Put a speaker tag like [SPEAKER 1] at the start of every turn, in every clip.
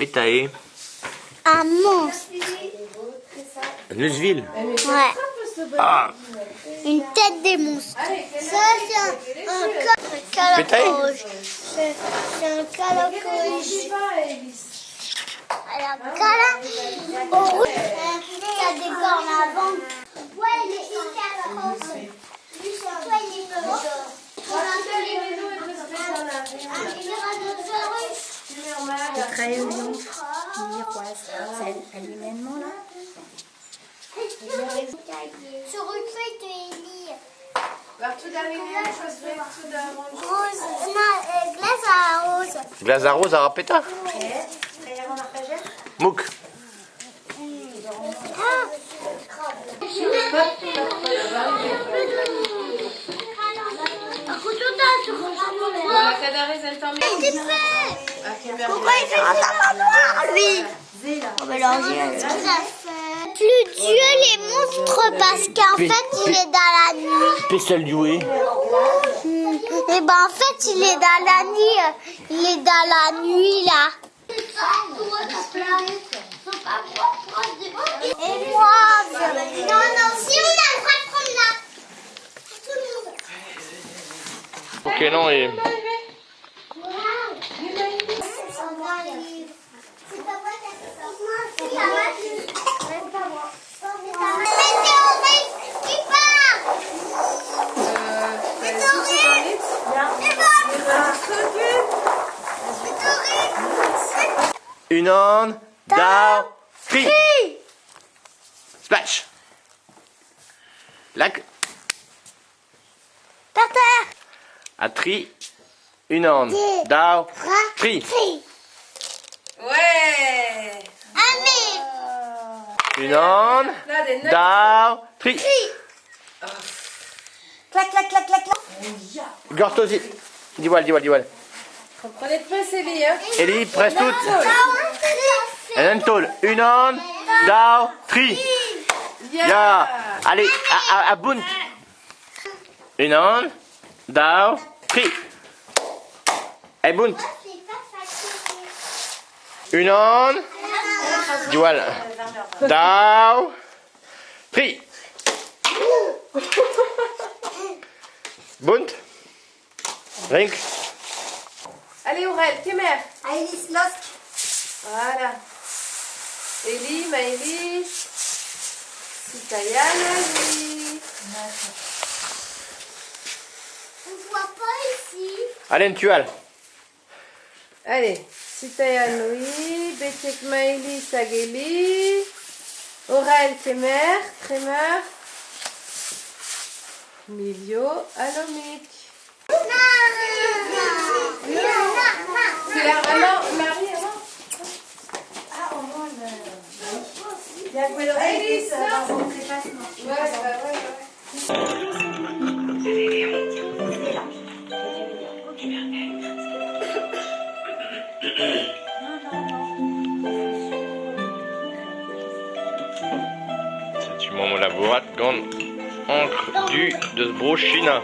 [SPEAKER 1] Pétaé.
[SPEAKER 2] Un monstre.
[SPEAKER 1] Neuzeville.
[SPEAKER 2] Ouais.
[SPEAKER 1] Ah.
[SPEAKER 2] Une tête des monstres. Ça, c'est un calacoge. C'est un calacoge. Alors, au rouge, il y a des cornes avant. Ouais, il est hyper grosse. Lui, toi, il est gros. On a fait les vélos et
[SPEAKER 3] Le crayon miroise, elle est maintenant là.
[SPEAKER 2] sur une feuille de lire. Rose, non, glace à rose.
[SPEAKER 1] Glace à rose à Rapeta. Mouk.
[SPEAKER 2] Pourquoi il fait ça noir, lui? On va mélanger. Plus Dieu les monstres parce qu'en fait il est dans la nuit.
[SPEAKER 1] Spécial doué.
[SPEAKER 2] Et ben en fait il est dans la nuit. Il est dans la nuit là. Et moi, non, si on a le droit de prendre là. Tout le monde.
[SPEAKER 1] Ok, non, et... Une onde, down, tri. Splash. Lac.
[SPEAKER 2] Par terre.
[SPEAKER 1] À tri. Une onde, down, tri.
[SPEAKER 4] Ouais.
[SPEAKER 2] Allez.
[SPEAKER 1] Une onde, down, tri.
[SPEAKER 3] Clac, clac, clac, clac, clac.
[SPEAKER 1] Gorto aussi. Dis-moi.
[SPEAKER 4] Prenez de près, Célie. Hein.
[SPEAKER 1] Ellie, presse toutes. Un tôle. Une onde, down, tri. Yeah. Allez, à Bunt. Une onde, down, tri. Et Bunt. Une onde, dual. Down, tri. Bunt. Rink.
[SPEAKER 4] Allez, Aurel, Kemer.
[SPEAKER 3] Alice Lost.
[SPEAKER 4] Voilà. Ellie, Maëlys. Citaya, Maëlys.
[SPEAKER 2] On voit pas ici.
[SPEAKER 1] Allez, une tuale.
[SPEAKER 4] Allez. Citaya, Louis. Betek, Maëlys, Agélie. Aurel, Kemer. Kremer. Milio, Alomik. C'est la maman, Marie, avant.
[SPEAKER 3] Ah, au moins, il y a Gwen Alice dans son préface.
[SPEAKER 1] C'est du moment la boîte grande encre du de brochina.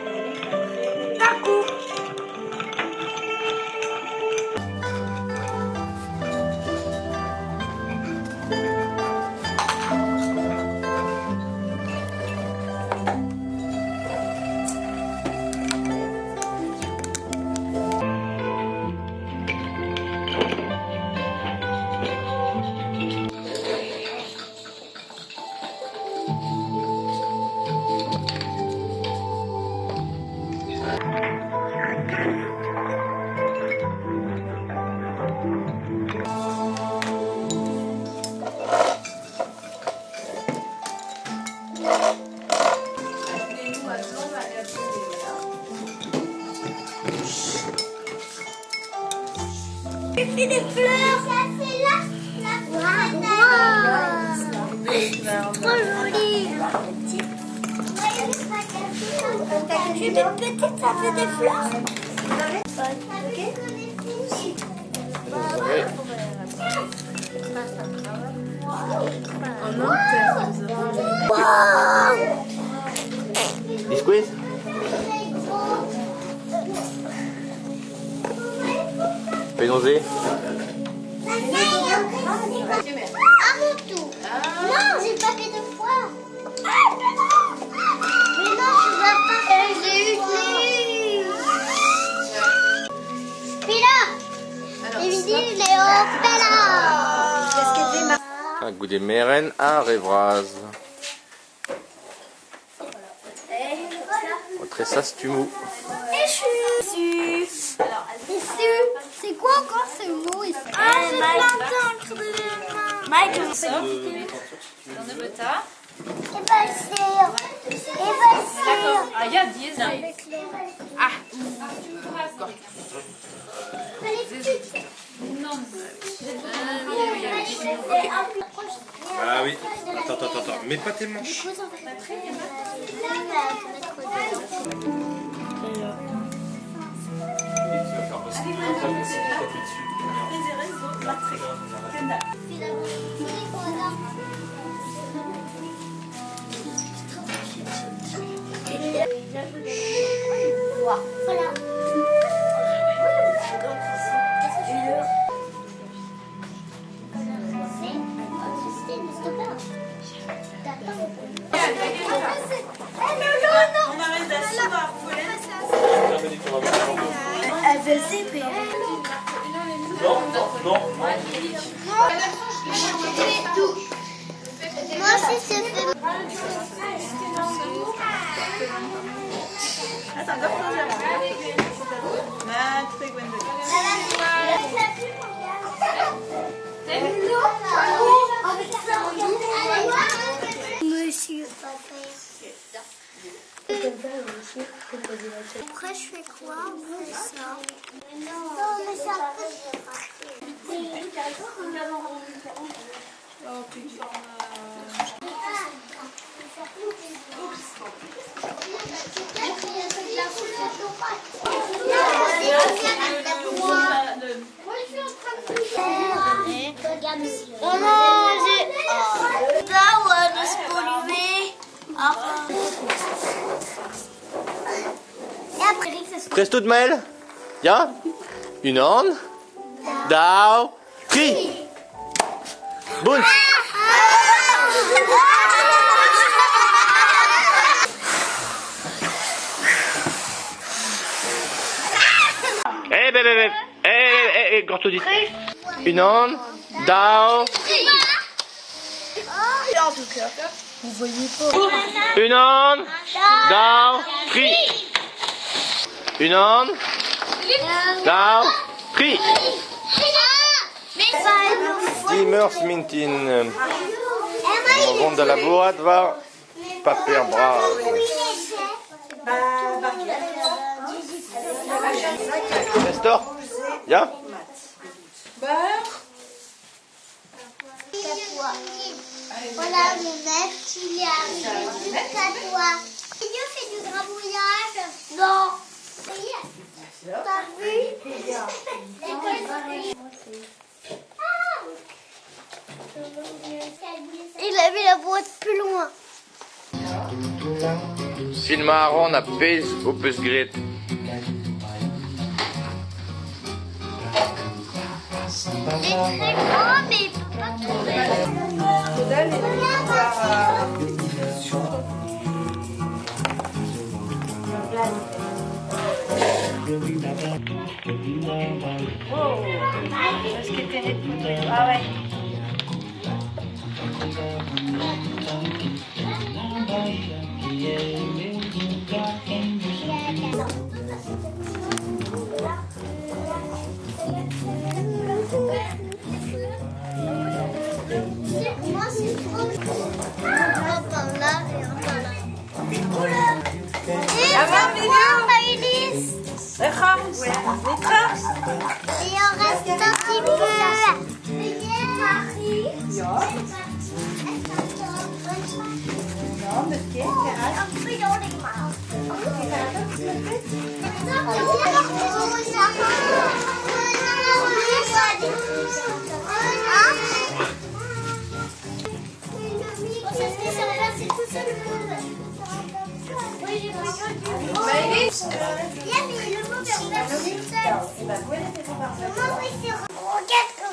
[SPEAKER 2] J'ai fait des fleurs. Ça, c'est là. Trop joli. Tu mets petite, ça fait des fleurs.
[SPEAKER 1] Biscuit. Fais-nous-y.
[SPEAKER 2] Non, j'ai pas fait 2 fois. Mais non, tu vas pas. J'ai eu. Puis là, les midi, il est au là.
[SPEAKER 3] Qu'est-ce qu'elle dit, ma...
[SPEAKER 1] Un goût des mérènes à Révraz. Très ça, c'est mou.
[SPEAKER 2] C'est quoi encore ce mot ici? Ah, j'ai plein d'encre de main. Mike,
[SPEAKER 4] Ça, dans le bota.
[SPEAKER 2] D'accord.
[SPEAKER 4] Ah, il y a 10 ans. Ah, non.
[SPEAKER 1] Ah oui. Attends. Mets pas tes manches.
[SPEAKER 2] Voilà.
[SPEAKER 3] On arrête d'asseoir, vous voulez?
[SPEAKER 2] Elle veut zébrer.
[SPEAKER 1] Non.
[SPEAKER 2] Moi aussi, c'est fait.
[SPEAKER 3] Attends, d'accord, Maître Gwendoline.
[SPEAKER 2] Monsieur Papa. Après, je fais quoi? On fait ça. Non, mais ça
[SPEAKER 1] Reste tout de mêle. Ja? Une hand. Dao. Tri. Bunch. Gorto dit. Une hand. Dao.
[SPEAKER 2] En tout cas, vous voyez pas.
[SPEAKER 1] Une hand. Dao. Tri. Une hand. Dao. Tri. Dimmers mintin. Rond de la boîte va. Papier bras. Nestor. Ja?
[SPEAKER 2] Voilà le maître, il est arrivé jusqu'à toi. Dieu fait du grabouillage. Non. Ça y est. T'as vu? Il a mis la boîte plus loin.
[SPEAKER 1] Filmaron a pez au peus gret.
[SPEAKER 2] Il est très grand, mais il peut pas tomber.
[SPEAKER 3] Est-ce que t'es net? Ah ouais.
[SPEAKER 2] Moi, c'est trop. Un par là et un par là. Et Maïlis.
[SPEAKER 3] Et il en
[SPEAKER 2] reste un petit peu.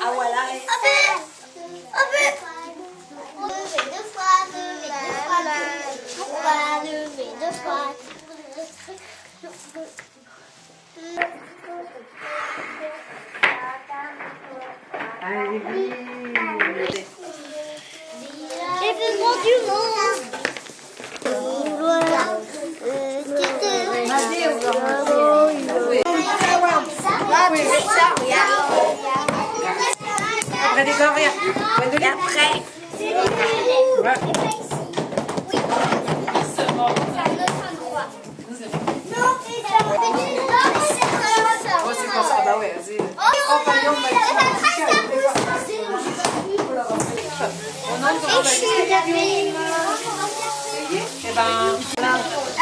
[SPEAKER 3] Ah voilà.
[SPEAKER 2] pas lever deux fois.
[SPEAKER 3] Allez, vite.
[SPEAKER 2] J'ai fait le monde du monde. Voilà.
[SPEAKER 3] Après, décor, rien. Et après. Oh, c'est pas ça, bah ouais, vas-y.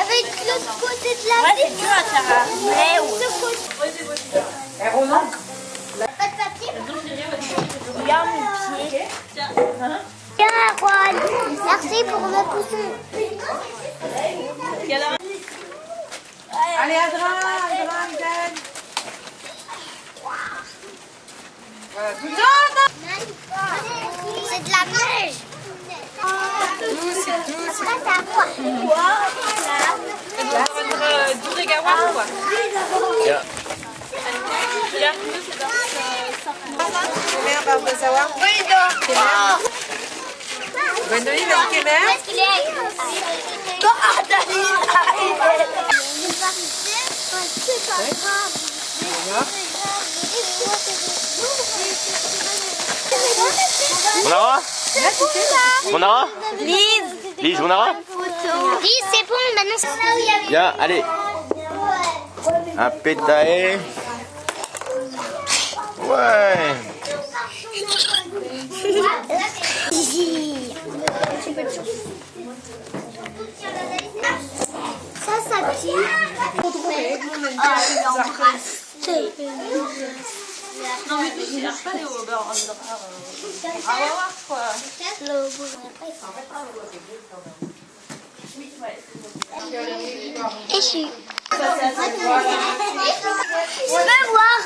[SPEAKER 2] Avec l'autre côté de la ville.
[SPEAKER 3] Et Ronan.
[SPEAKER 2] Pas de papier. Regarde mon pied. Tiens, Juan. Merci pour le pousson.
[SPEAKER 3] Allez, Adrien, gagne. Voilà, tout le
[SPEAKER 2] C'est de la neige.
[SPEAKER 3] c'est tout.
[SPEAKER 2] Après, c'est à quoi?
[SPEAKER 1] Ja.
[SPEAKER 3] Kemer, bah, on veut savoir. Kemer. Gwendoline, vas-y, Kemer.
[SPEAKER 2] Est-ce qu'il est? Oh, c'est pas grave.
[SPEAKER 1] Monara? Monara?
[SPEAKER 2] Lise.
[SPEAKER 1] Lise, Monara?
[SPEAKER 2] Lise, c'est bon, maintenant c'est là où il y avait.
[SPEAKER 1] Ja, allez. Un pétaé. Ouais.
[SPEAKER 2] Ça tue.
[SPEAKER 4] Non mais tu cherches pas les haut-bord. On va voir quoi.
[SPEAKER 2] Et je suis. Je veux voir.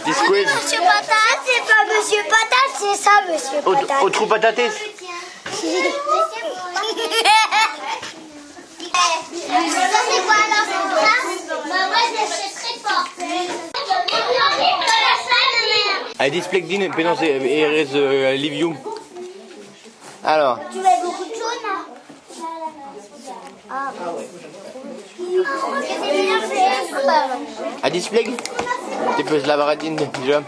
[SPEAKER 1] Des squid.
[SPEAKER 2] Monsieur Patate, c'est pas Monsieur Patate, c'est ça Monsieur Patate.
[SPEAKER 1] Au trou patates.
[SPEAKER 2] Ça c'est quoi alors ça? Bah moi je l'achèterai pas.
[SPEAKER 1] Allez, display din, penons erez Liviu. Alors.
[SPEAKER 2] Tu veux beaucoup de jaune hein? Ah c'est bien fait.
[SPEAKER 1] A display? Tu peux la baradine déjà.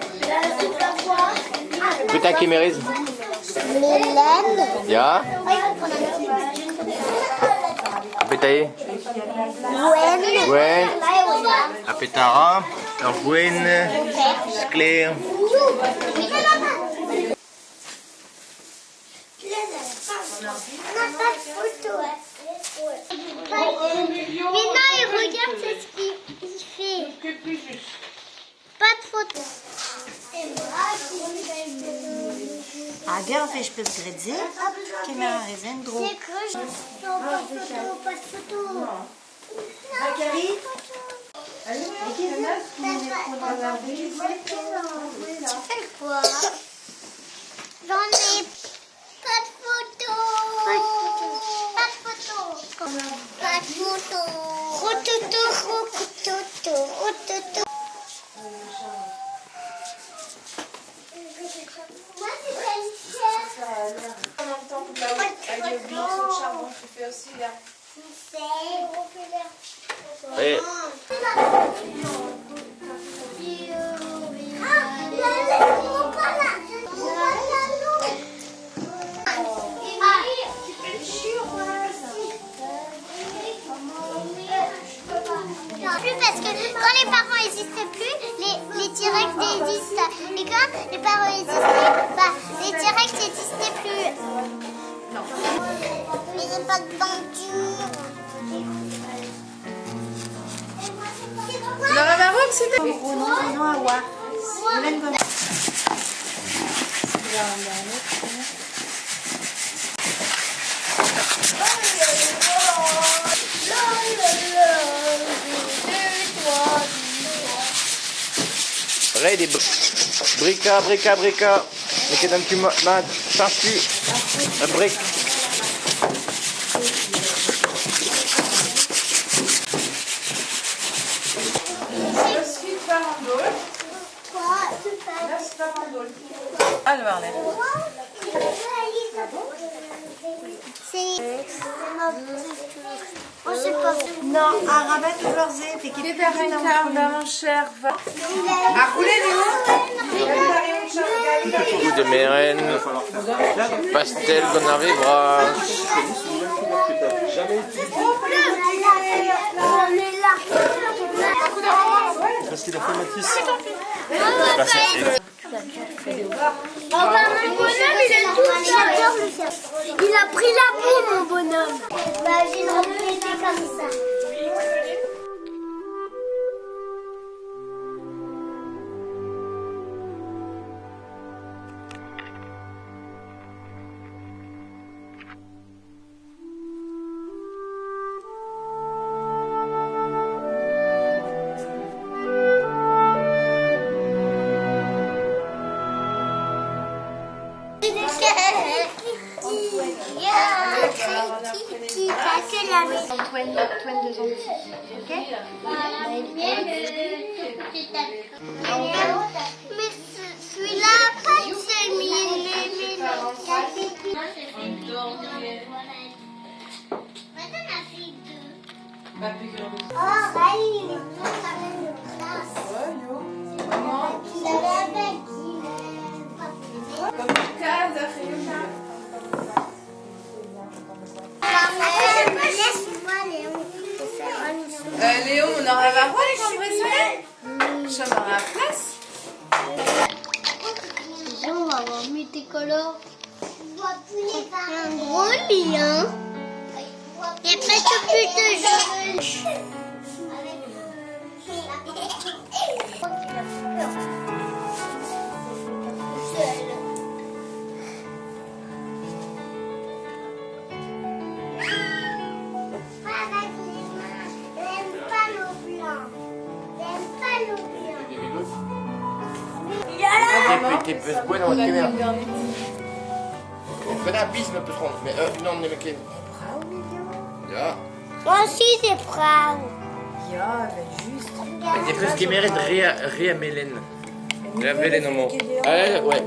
[SPEAKER 1] Putain Kemerez.
[SPEAKER 2] Mélène.
[SPEAKER 1] Ja. Pétaé.
[SPEAKER 2] Gwen.
[SPEAKER 1] Gwen. A pétara. Alors Gwen. Claire.
[SPEAKER 2] On n'a pas de photo. Mais non, il regarde ce qu'il fait. Pas de photo.
[SPEAKER 5] Agir fez pesgredze, Kemer rezen dro.
[SPEAKER 2] C'est que je non, pas de photo, pas de photo.
[SPEAKER 3] Zachary.
[SPEAKER 2] Tu fais quoi? J'en ai pas de photo. Pas de photo. Pas de photo. Rototo, rototo, rototo. Moi, c'est une chaise.
[SPEAKER 3] En même temps, toute la route, elle est oubliée sur le charbon, tu fais aussi là.
[SPEAKER 1] Et
[SPEAKER 2] Plus parce que quand les parents n'existaient plus, les directs existent. Et quand les parents existaient, bah, les directs n'existaient plus. Non. Mais j'ai pas de peinture.
[SPEAKER 3] On aurait bien vu que c'était.
[SPEAKER 5] Ronan, awa. Mélène comme
[SPEAKER 1] Ray des brica. Mais qu'est-ce que tu m'as t'as un brique.
[SPEAKER 4] Alors, là.
[SPEAKER 2] On sait pas.
[SPEAKER 5] Non, arabat toujours zé, fait qu'il
[SPEAKER 4] Les verres un quart d'un cher va.
[SPEAKER 3] À rouler, Léo.
[SPEAKER 1] Coup de mérène. Pastel qu'on arrivera.
[SPEAKER 6] Parce qu'il a fait Mathis.
[SPEAKER 2] Mon bonhomme, il est tout. J'adore le faire. Il a pris la boue, mon bonhomme. Bah, j'ai une reprise comme ça.
[SPEAKER 5] Antoine 2 Antilles. Ok?
[SPEAKER 2] Mais celui-là, pas de
[SPEAKER 4] Léo, on aurait la voix les compresseurs. Ça m'aurait la place.
[SPEAKER 2] On va avoir multicolore. Un gros lit, hein. Il y a presque plus de jeux.
[SPEAKER 1] T'es best bueno, qué bien. Espera, pis me pusieron. No, no me queden. Ja.
[SPEAKER 2] Moi aussi, c'est bravo.
[SPEAKER 5] Ja, juste.
[SPEAKER 1] Het is que mérite Ria Mélène. Ria Mélène au mot. Ah, ouais.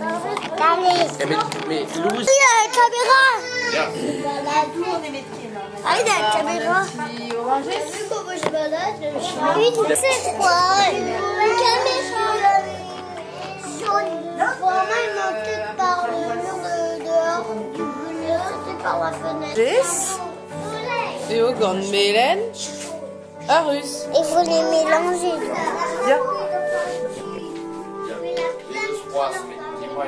[SPEAKER 1] Mais Louis.
[SPEAKER 2] Il y a la caméra.
[SPEAKER 1] Ja.
[SPEAKER 2] Ah, il y a la caméra. Vu comment je balade, c'est quoi? Une caméra jaune. Vraiment, il montait par le mur de dehors. Il montait par la fenêtre.
[SPEAKER 4] Jess. Léo, grande Mélène. Arus.
[SPEAKER 2] Il faut les mélanger.
[SPEAKER 4] Viens.
[SPEAKER 1] Je crois, mais dis-moi.